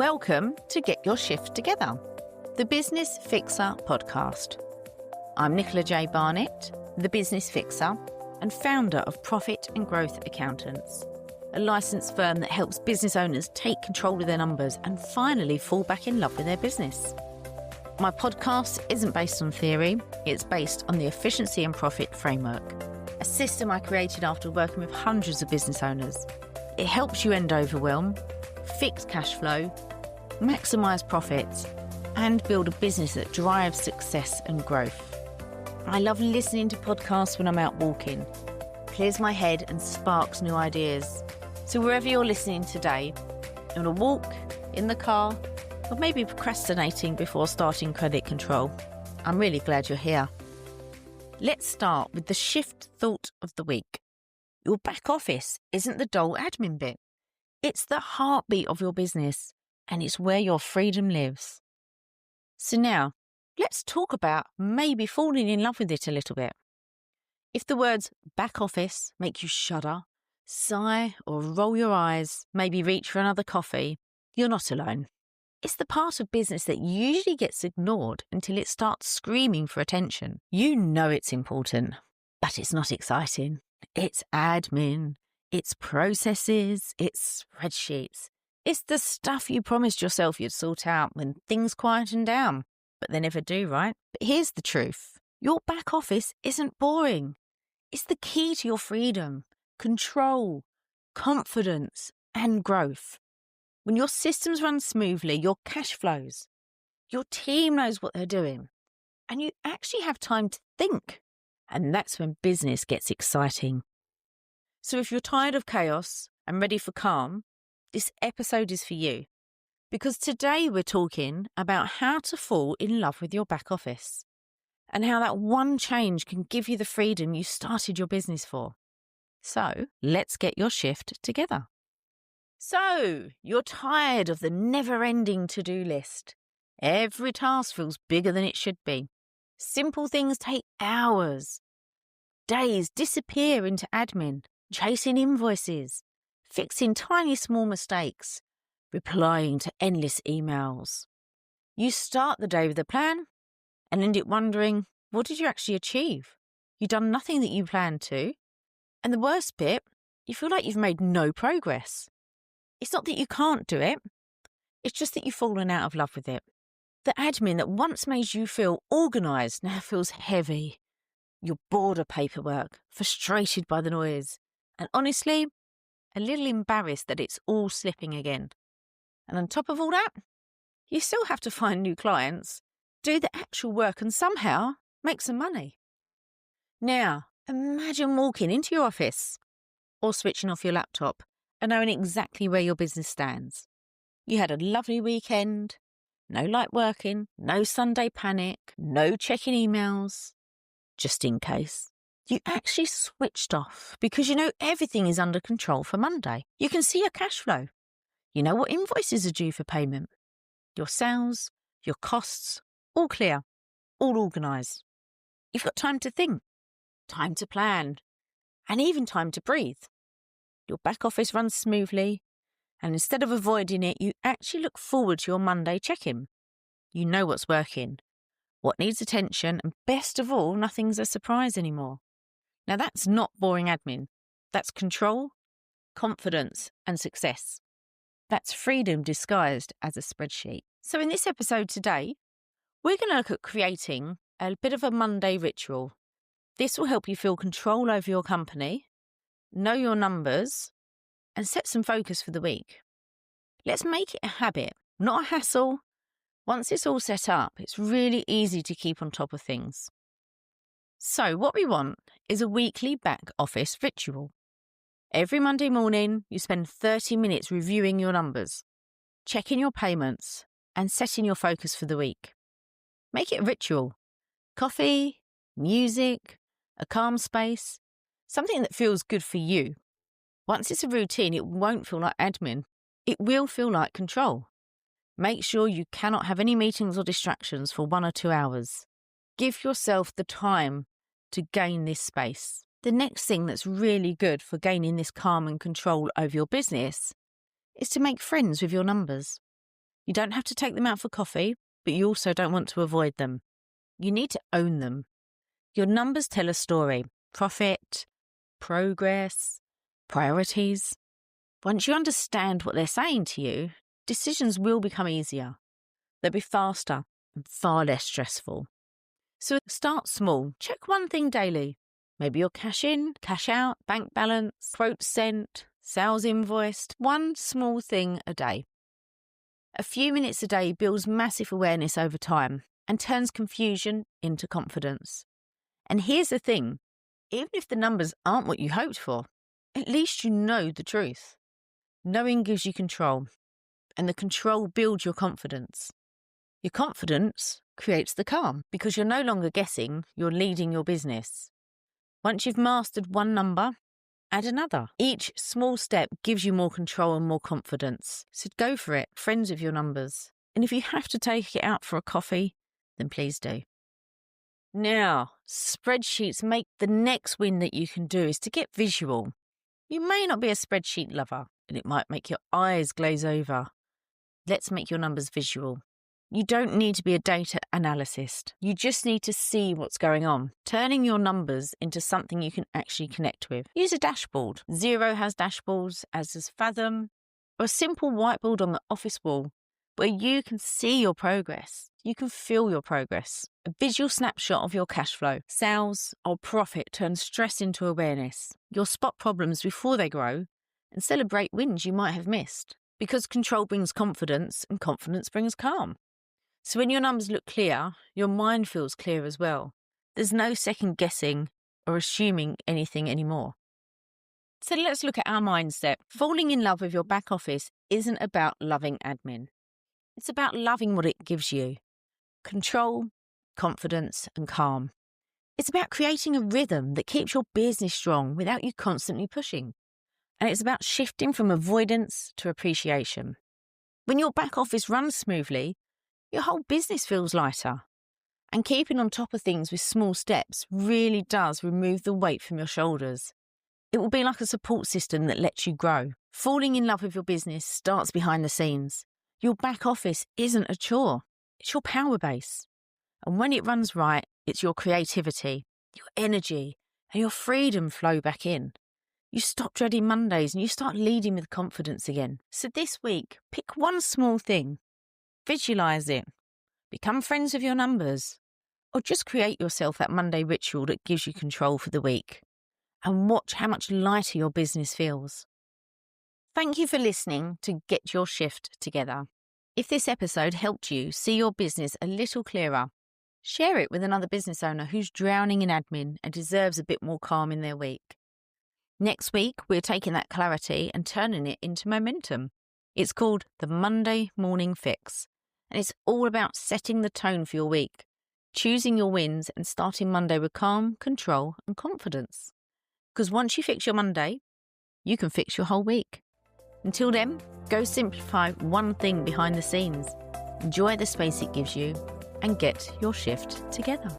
Welcome to Get Your Shift Together, the Business Fixer podcast. I'm Nicola J. Barnett, the Business Fixer and founder of Profit and Growth Accountants, a licensed firm that helps business owners take control of their numbers and finally fall back in love with their business. My podcast isn't based on theory, it's based on the Efficiency and Profit Framework, a system I created after working with hundreds of business owners. It helps you end overwhelm, fix cash flow, maximise profits, and build a business that drives success and growth. I love listening to podcasts when I'm out walking. Clears my head and sparks new ideas. So wherever you're listening today, on a walk, in the car, or maybe procrastinating before starting credit control, I'm really glad you're here. Let's start with the shift thought of the week. Your back office isn't the dull admin bit. It's the heartbeat of your business, and it's where your freedom lives. So now, let's talk about maybe falling in love with it a little bit. If the words back office make you shudder, sigh, or roll your eyes, maybe reach for another coffee, you're not alone. It's the part of business that usually gets ignored until it starts screaming for attention. You know it's important, but it's not exciting. It's admin. It's processes, it's spreadsheets. It's the stuff you promised yourself you'd sort out when things quieten down, but they never do, right? But here's the truth. Your back office isn't boring. It's the key to your freedom, control, confidence, and growth. When your systems run smoothly, your cash flows, your team knows what they're doing, and you actually have time to think. And that's when business gets exciting. So if you're tired of chaos and ready for calm, this episode is for you. Because today we're talking about how to fall in love with your back office and how that one change can give you the freedom you started your business for. So let's get your shift together. So you're tired of the never-ending to-do list. Every task feels bigger than it should be. Simple things take hours. Days disappear into admin. Chasing invoices, fixing tiny small mistakes, replying to endless emails. You start the day with a plan and end it wondering, what did you actually achieve? You've done nothing that you planned to. And the worst bit, you feel like you've made no progress. It's not that you can't do it. It's just that you've fallen out of love with it. The admin that once made you feel organised now feels heavy. You're bored of paperwork, frustrated by the noise. And honestly, a little embarrassed that it's all slipping again. And on top of all that, you still have to find new clients, do the actual work and somehow make some money. Now, imagine walking into your office or switching off your laptop and knowing exactly where your business stands. You had a lovely weekend, no light working, no Sunday panic, no checking emails, just in case. You actually switched off because you know everything is under control for Monday. You can see your cash flow. You know what invoices are due for payment. Your sales, your costs, all clear, all organised. You've got time to think, time to plan, and even time to breathe. Your back office runs smoothly, and instead of avoiding it, you actually look forward to your Monday check-in. You know what's working, what needs attention, and best of all, nothing's a surprise anymore. Now that's not boring admin. That's control, confidence, and success. That's freedom disguised as a spreadsheet. So in this episode today, we're going to look at creating a bit of a Monday ritual. This will help you feel control over your company, know your numbers, and set some focus for the week. Let's make it a habit, not a hassle. Once it's all set up, it's really easy to keep on top of things. So what we want is a weekly back office ritual. Every Monday morning, you spend 30 minutes reviewing your numbers, checking your payments, and setting your focus for the week. Make it a ritual. Coffee, music, a calm space, something that feels good for you. Once it's a routine, it won't feel like admin. It will feel like control. Make sure you cannot have any meetings or distractions for 1 or 2 hours. Give yourself the time to gain this space. The next thing that's really good for gaining this calm and control over your business is to make friends with your numbers. You don't have to take them out for coffee, but you also don't want to avoid them. You need to own them. Your numbers tell a story: profit, progress, priorities. Once you understand what they're saying to you, decisions will become easier. They'll be faster and far less stressful. So start small. Check one thing daily. Maybe your cash in, cash out, bank balance, quote sent, sales invoiced. One small thing a day. A few minutes a day builds massive awareness over time and turns confusion into confidence. And here's the thing, even if the numbers aren't what you hoped for, at least you know the truth. Knowing gives you control, and the control builds your confidence. Your confidence creates the calm because you're no longer guessing, you're leading your business. Once you've mastered one number, add another. Each small step gives you more control and more confidence. So go for it, friends with your numbers. And if you have to take it out for a coffee, then please do. Now, spreadsheets make the next win that you can do is to get visual. You may not be a spreadsheet lover, and it might make your eyes glaze over. Let's make your numbers visual. You don't need to be a data analyst. You just need to see what's going on, turning your numbers into something you can actually connect with. Use a dashboard. Xero has dashboards, as does Fathom, or a simple whiteboard on the office wall where you can see your progress. You can feel your progress. A visual snapshot of your cash flow. Sales or profit turns stress into awareness. You'll spot problems before they grow and celebrate wins you might have missed. Because control brings confidence and confidence brings calm. So when your numbers look clear, your mind feels clear as well. There's no second guessing or assuming anything anymore. So let's look at our mindset. Falling in love with your back office isn't about loving admin. It's about loving what it gives you. Control, confidence, and calm. It's about creating a rhythm that keeps your business strong without you constantly pushing. And it's about shifting from avoidance to appreciation. When your back office runs smoothly, your whole business feels lighter. And keeping on top of things with small steps really does remove the weight from your shoulders. It will be like a support system that lets you grow. Falling in love with your business starts behind the scenes. Your back office isn't a chore. It's your power base. And when it runs right, it's your creativity, your energy, and your freedom flow back in. You stop dreading Mondays and you start leading with confidence again. So this week, pick one small thing. Visualize it. Become friends with your numbers. Or just create yourself that Monday ritual that gives you control for the week. And watch how much lighter your business feels. Thank you for listening to Get Your Shift Together. If this episode helped you see your business a little clearer, share it with another business owner who's drowning in admin and deserves a bit more calm in their week. Next week, we're taking that clarity and turning it into momentum. It's called the Monday Morning Fix, and it's all about setting the tone for your week, choosing your wins and starting Monday with calm, control and confidence. Because once you fix your Monday, you can fix your whole week. Until then, go simplify one thing behind the scenes, enjoy the space it gives you, and get your shift together.